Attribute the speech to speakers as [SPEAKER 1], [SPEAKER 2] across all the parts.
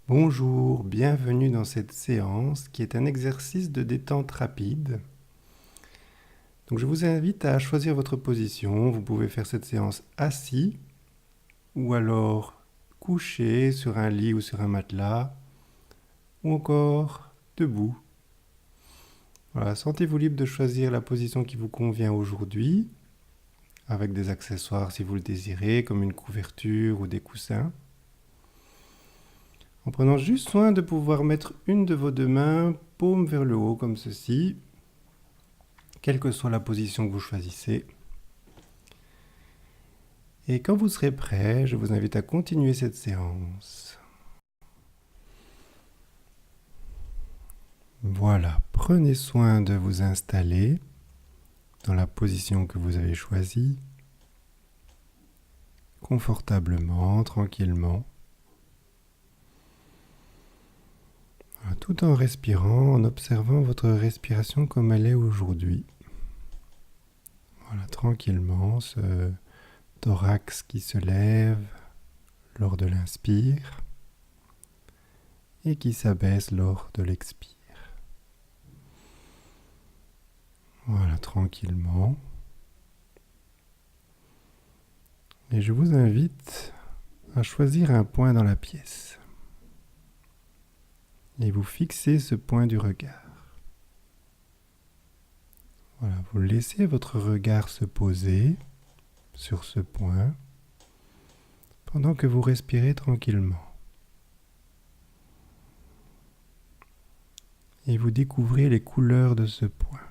[SPEAKER 1] Bonjour, bienvenue dans cette séance qui est un exercice de détente rapide. Donc je vous invite à choisir votre position. Vous pouvez faire cette séance assis ou alors couché sur un lit ou sur un matelas ou encore debout. Voilà, sentez-vous libre de choisir la position qui vous convient aujourd'hui avec des accessoires si vous le désirez comme une couverture ou des coussins. En prenant juste soin de pouvoir mettre une de vos deux mains paume vers le haut comme ceci, quelle que soit la position que vous choisissez. Et quand vous serez prêt, je vous invite à continuer cette séance. Voilà, prenez soin de vous installer dans la position que vous avez choisie, confortablement, tranquillement, tout en respirant, en observant votre respiration comme elle est aujourd'hui. Voilà, tranquillement, ce thorax qui se lève lors de l'inspire et qui s'abaisse lors de l'expire. Voilà, tranquillement. Et je vous invite à choisir un point dans la pièce. Et vous fixez ce point du regard. Voilà, vous laissez votre regard se poser sur ce point pendant que vous respirez tranquillement. Et vous découvrez les couleurs de ce point.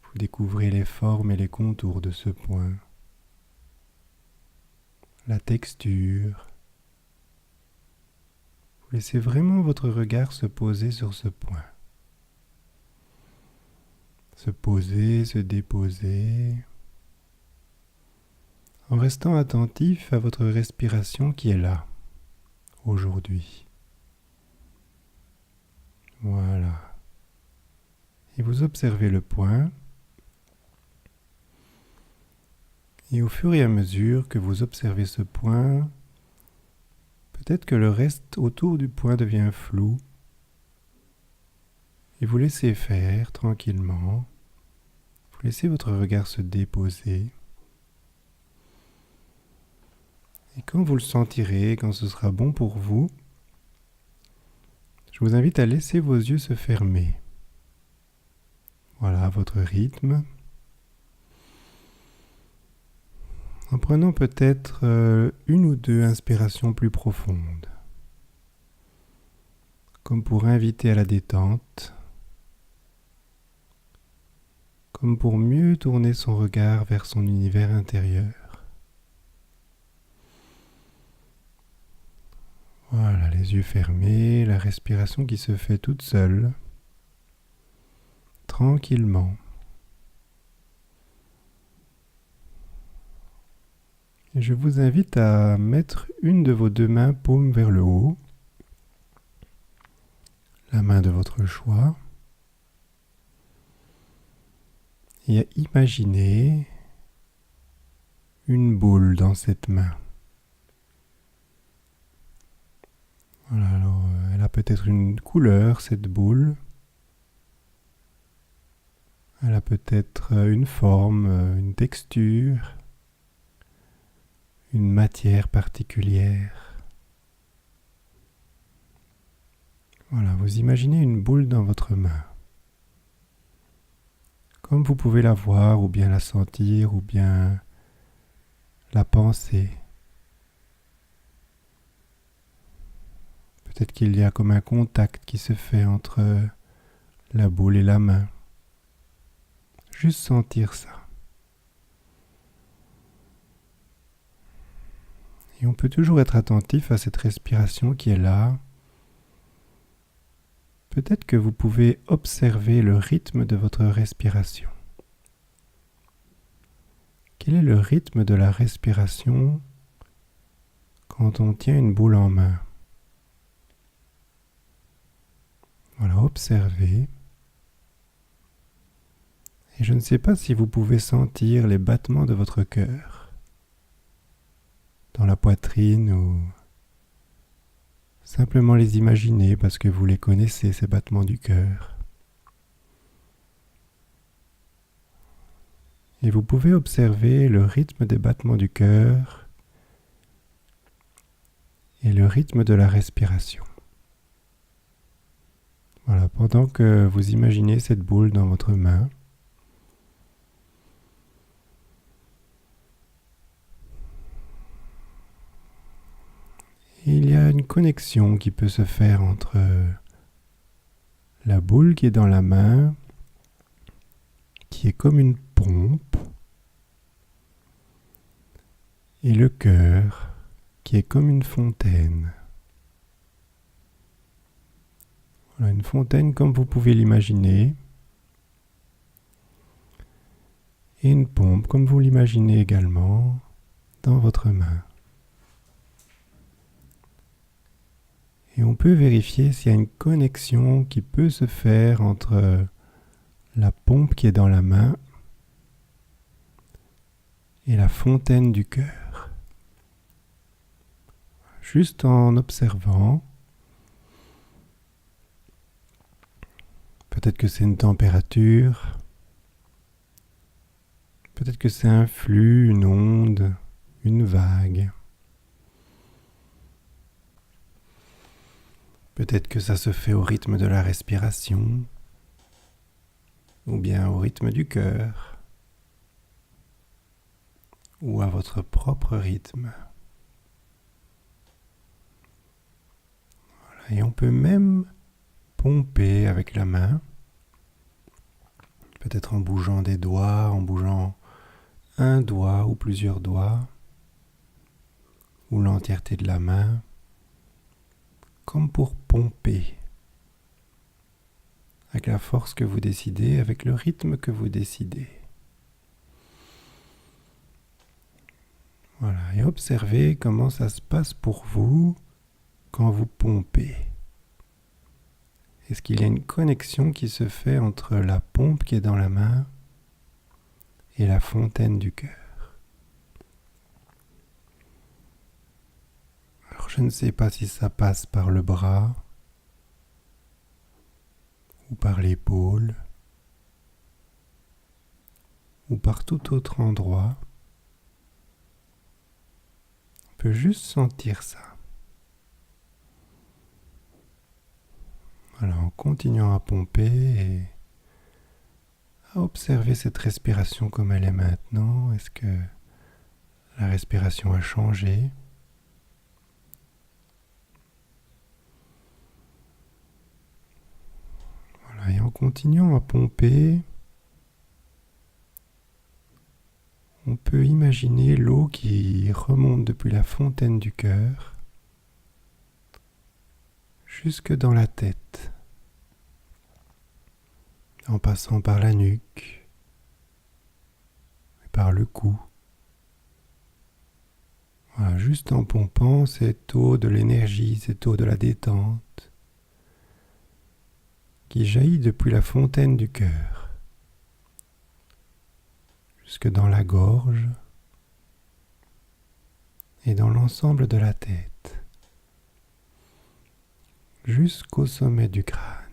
[SPEAKER 1] Vous découvrez les formes et les contours de ce point, la texture. Vous laissez vraiment votre regard se poser sur ce point. Se poser, se déposer, en restant attentif à votre respiration qui est là, aujourd'hui. Voilà. Et vous observez le point. Et au fur et à mesure que vous observez ce point, peut-être que le reste autour du point devient flou. Et vous laissez faire tranquillement. Vous laissez votre regard se déposer. Et quand vous le sentirez, quand ce sera bon pour vous, je vous invite à laisser vos yeux se fermer. Voilà, à votre rythme. En prenant peut-être une ou deux inspirations plus profondes, comme pour inviter à la détente, comme pour mieux tourner son regard vers son univers intérieur. Voilà, les yeux fermés, la respiration qui se fait toute seule, tranquillement. Et je vous invite à mettre une de vos deux mains paume vers le haut, la main de votre choix, et à imaginer une boule dans cette main. Voilà, alors elle a peut-être une couleur, cette boule. Elle a peut-être une forme, une texture, une matière particulière. Voilà, vous imaginez une boule dans votre main. Comme vous pouvez la voir, ou bien la sentir, ou bien la penser. Peut-être qu'il y a comme un contact qui se fait entre la boule et la main. Juste sentir ça. Et on peut toujours être attentif à cette respiration qui est là. Peut-être que vous pouvez observer le rythme de votre respiration. Quel est le rythme de la respiration quand on tient une boule en main? Voilà, observez. Et je ne sais pas si vous pouvez sentir les battements de votre cœur dans la poitrine ou simplement les imaginer parce que vous les connaissez, ces battements du cœur. Et vous pouvez observer le rythme des battements du cœur et le rythme de la respiration. Voilà, pendant que vous imaginez cette boule dans votre main, il y a une connexion qui peut se faire entre la boule qui est dans la main, qui est comme une pompe, et le cœur, qui est comme une fontaine. Voilà, une fontaine comme vous pouvez l'imaginer, et une pompe comme vous l'imaginez également dans votre main. Et on peut vérifier s'il y a une connexion qui peut se faire entre la pompe qui est dans la main et la fontaine du cœur. Juste en observant, peut-être que c'est une température, peut-être que c'est un flux, une onde, une vague. Peut-être que ça se fait au rythme de la respiration, ou bien au rythme du cœur, ou à votre propre rythme. Voilà. Et on peut même pomper avec la main, peut-être en bougeant des doigts, en bougeant un doigt ou plusieurs doigts, ou l'entièreté de la main, comme pour pomper, avec la force que vous décidez, avec le rythme que vous décidez. Voilà, et observez comment ça se passe pour vous quand vous pompez. Est-ce qu'il y a une connexion qui se fait entre la pompe qui est dans la main et la fontaine du cœur? Alors je ne sais pas si ça passe par le bras ou par l'épaule ou par tout autre endroit. On peut juste sentir ça. Voilà, en continuant à pomper et à observer cette respiration comme elle est maintenant. Est-ce que la respiration a changé? Voilà, et en continuant à pomper, on peut imaginer l'eau qui remonte depuis la fontaine du cœur jusque dans la tête, en passant par la nuque et par le cou. Voilà, juste en pompant cette eau de l'énergie, cette eau de la détente qui jaillit depuis la fontaine du cœur jusque dans la gorge et dans l'ensemble de la tête, jusqu'au sommet du crâne.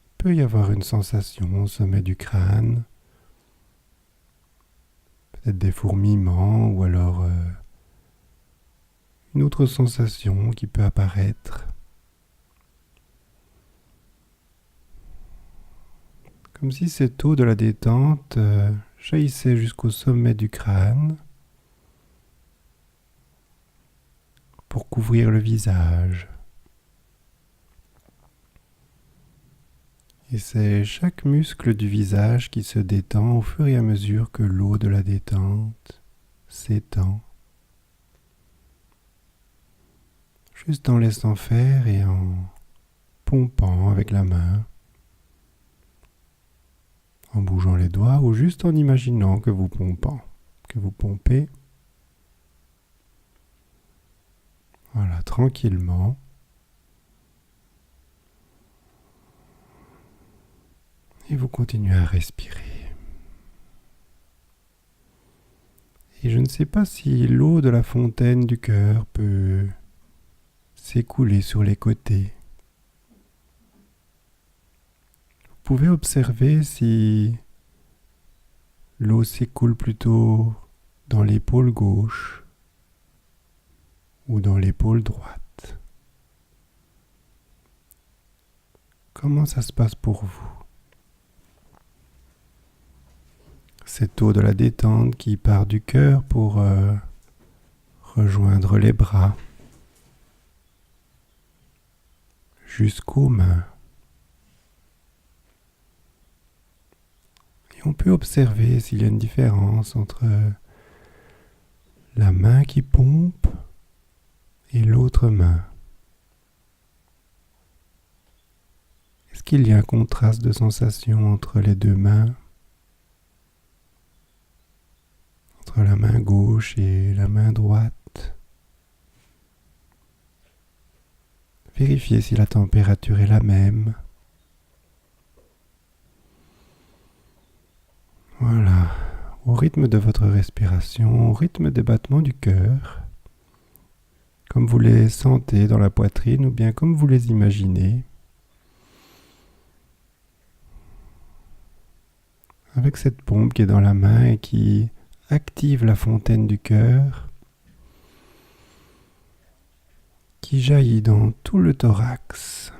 [SPEAKER 1] Il peut y avoir une sensation au sommet du crâne, peut-être des fourmillements ou alors une autre sensation qui peut apparaître. Comme si cette eau de la détente jaillissait jusqu'au sommet du crâne pour couvrir le visage. Et c'est chaque muscle du visage qui se détend au fur et à mesure que l'eau de la détente s'étend. Juste en laissant faire et en pompant avec la main, en bougeant les doigts ou juste en imaginant que vous pompez. Voilà, tranquillement. Et vous continuez à respirer. Et je ne sais pas si l'eau de la fontaine du cœur peut s'écouler sur les côtés. Vous pouvez observer si l'eau s'écoule plutôt dans l'épaule gauche ou dans l'épaule droite. Comment ça se passe pour vous? Cette eau de la détente qui part du cœur pour rejoindre les bras jusqu'aux mains. Et on peut observer s'il y a une différence entre la main qui pompe et l'autre main. Est-ce qu'il y a un contraste de sensation entre les deux mains? Entre la main gauche et la main droite? Vérifiez si la température est la même. Voilà, au rythme de votre respiration, au rythme des battements du cœur, comme vous les sentez dans la poitrine ou bien comme vous les imaginez, avec cette pompe qui est dans la main et qui active la fontaine du cœur, qui jaillit dans tout le thorax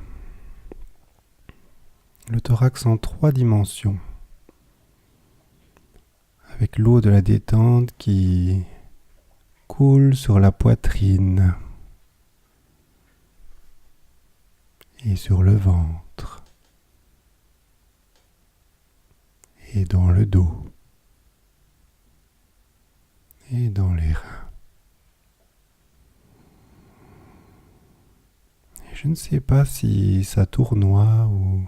[SPEAKER 1] en 3 dimensions, avec l'eau de la détente qui coule sur la poitrine et sur le ventre et dans le dos et dans les reins. Et je ne sais pas si ça tournoie ou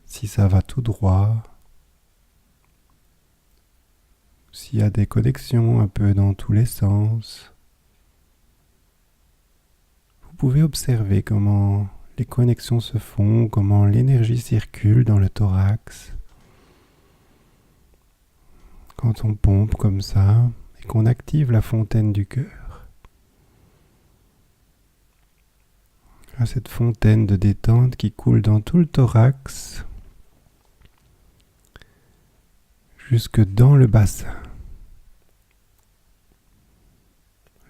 [SPEAKER 1] si ça va tout droit, s'il y a des connexions un peu dans tous les sens. Vous pouvez observer comment les connexions se font, comment l'énergie circule dans le thorax. Quand on pompe comme ça et qu'on active la fontaine du cœur. À cette fontaine de détente qui coule dans tout le thorax jusque dans le bassin.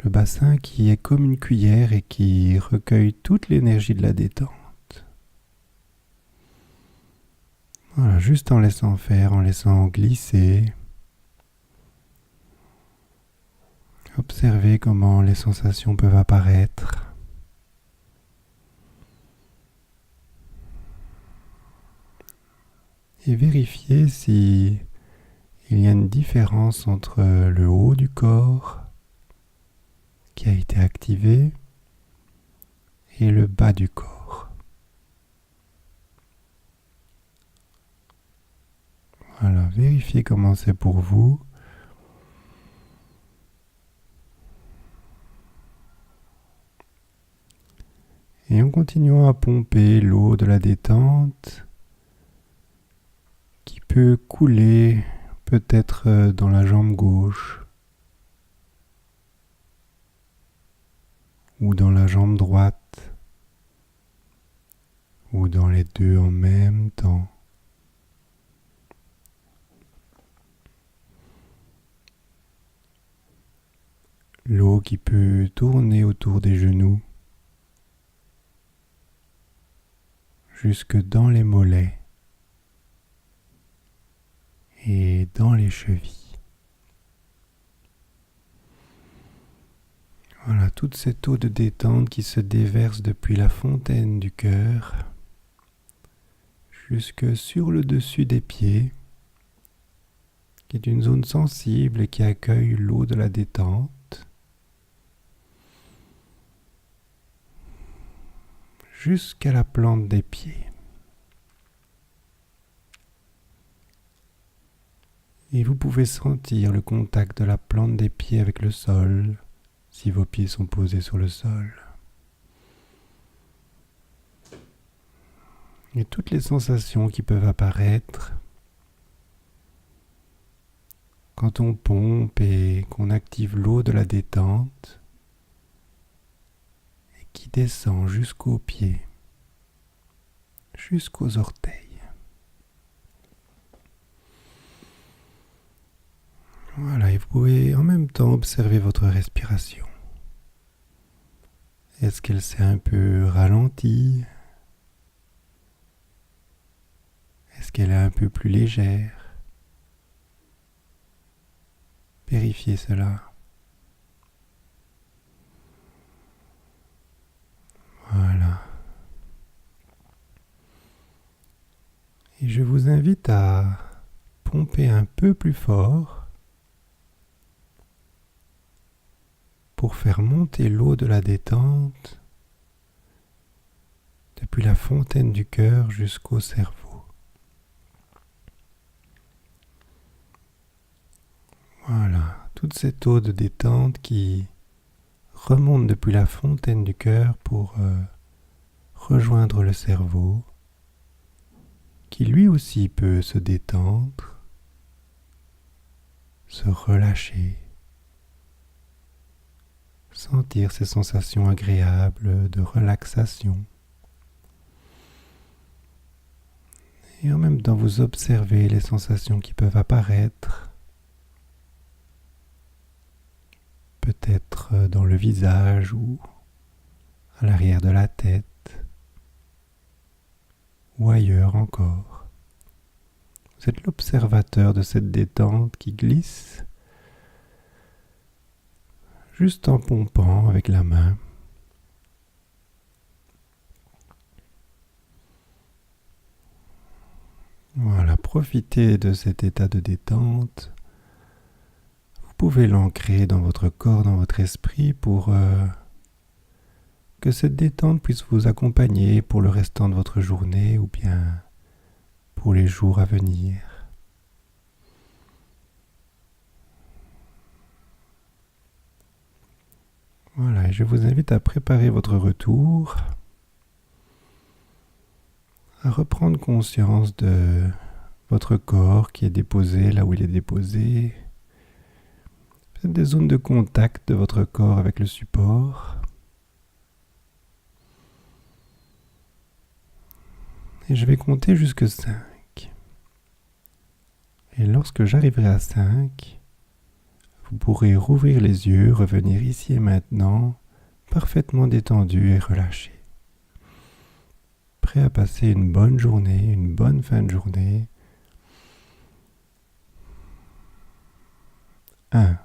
[SPEAKER 1] Le bassin qui est comme une cuillère et qui recueille toute l'énergie de la détente. Voilà, juste en laissant faire, en laissant glisser. Observez comment les sensations peuvent apparaître. Et vérifiez si il y a une différence entre le haut du corps qui a été activé et le bas du corps. Voilà, vérifiez comment c'est pour vous. Et en continuant à pomper l'eau de la détente qui peut couler peut-être dans la jambe gauche ou dans la jambe droite ou dans les deux en même temps. L'eau qui peut tourner autour des genoux jusque dans les mollets et dans les chevilles. Voilà, toute cette eau de détente qui se déverse depuis la fontaine du cœur jusque sur le dessus des pieds, qui est une zone sensible et qui accueille l'eau de la détente, jusqu'à la plante des pieds. Et vous pouvez sentir le contact de la plante des pieds avec le sol, si vos pieds sont posés sur le sol. Et toutes les sensations qui peuvent apparaître quand on pompe et qu'on active l'eau de la détente et qui descend jusqu'aux pieds, jusqu'aux orteils. Voilà, et vous pouvez en même temps observer votre respiration. Est-ce qu'elle s'est un peu ralentie? Est-ce qu'elle est un peu plus légère? Vérifiez cela. Voilà. Et je vous invite à pomper un peu plus fort pour faire monter l'eau de la détente depuis la fontaine du cœur jusqu'au cerveau. Voilà, toute cette eau de détente qui remonte depuis la fontaine du cœur pour rejoindre le cerveau, qui lui aussi peut se détendre, se relâcher, sentir ces sensations agréables de relaxation. Et en même temps, vous observez les sensations qui peuvent apparaître, peut-être dans le visage ou à l'arrière de la tête, ou ailleurs encore. Vous êtes l'observateur de cette détente qui glisse juste en pompant avec la main. Voilà, profitez de cet état de détente. Vous pouvez l'ancrer dans votre corps, dans votre esprit pour que cette détente puisse vous accompagner pour le restant de votre journée ou bien pour les jours à venir. Voilà, et je vous invite à préparer votre retour, à reprendre conscience de votre corps qui est déposé là où il est déposé, peut-être des zones de contact de votre corps avec le support. Et je vais compter jusque 5. Et lorsque j'arriverai à 5, vous pourrez rouvrir les yeux, revenir ici et maintenant, parfaitement détendu et relâché. Prêt à passer une bonne journée, une bonne fin de journée. 1.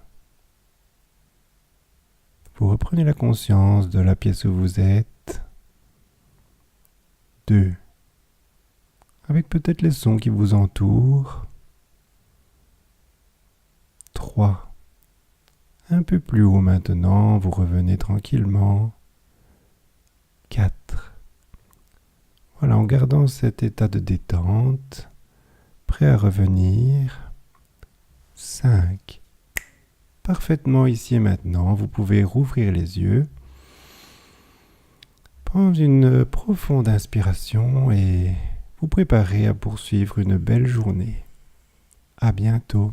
[SPEAKER 1] Vous reprenez la conscience de la pièce où vous êtes. 2. Avec peut-être les sons qui vous entourent. 3. Un peu plus haut maintenant, vous revenez tranquillement. 4. Voilà, en gardant cet état de détente, prêt à revenir. 5. Parfaitement ici et maintenant, vous pouvez rouvrir les yeux, prendre une profonde inspiration et vous préparer à poursuivre une belle journée. À bientôt.